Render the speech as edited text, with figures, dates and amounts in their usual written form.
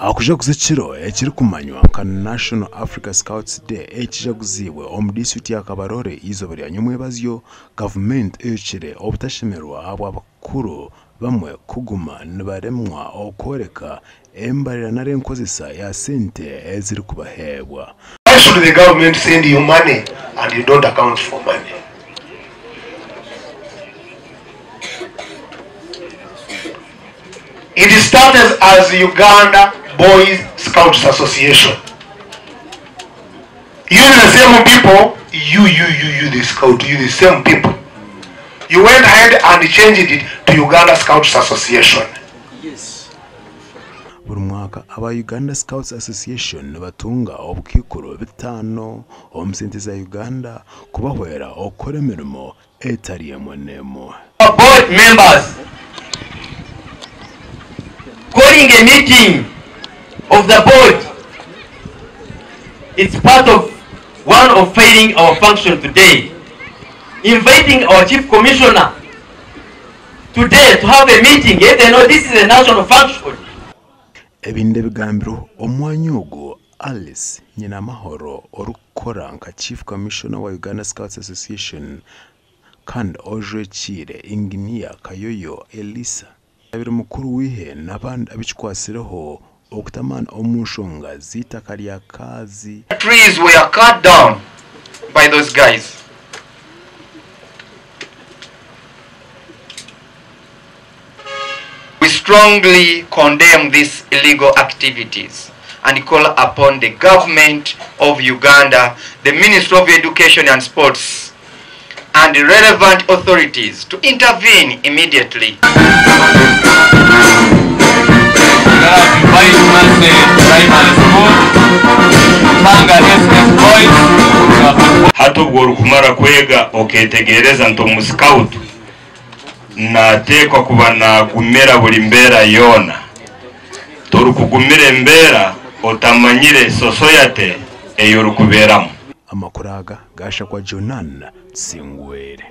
akujaguze kiro ekiri kumanywa nka National Africa Scouts Day ekijaguziibwe omu district ya Kabarore izoba lya nyamwebazyo government ekire obutashemerwa ab'abakuru bamwe kuguma nibaremwa okworeka embalira nare enkozesa ya sente eziri kubaheebwa. Why should the government send you money and you don't account for money? It started as Uganda Boys Scouts Association. You the same people, you the scout, you the same people. You went ahead and changed it to Uganda Scouts Association. Yes. Buri mwaka aba Uganda Scouts Association batunga obukikuro bitano omusente za Uganda kubahwera okora emirimo etari emonemo. Board members calling a meeting of the board. It's part of one of failing our function today. Inviting our chief commissioner today to have a meeting, yet they know this is a national function. Ebinde bigambiro omwanya ogwo Alice Nyinamahoro orukora nka chief commissioner wa Uganda Scouts Association kandi ojwekire Engineer Kayoyo Elisa abiri mukuru wihe nabandi abikikwasireho okutamana omushonga zitaka lya kazi. Trees were cut down by those guys. We strongly condemn these illegal activities and call upon the government of Uganda, the Ministry of Education and Sports, and the relevant authorities to intervene immediately. Hato gworu kumara kwega oketegereza nto mu scout natekwa kuba na gumera buri mbera yona toru kugumira embera otamanyire society eyo rukuberamo. Amakuraga gasha kwa Jonan Singwere.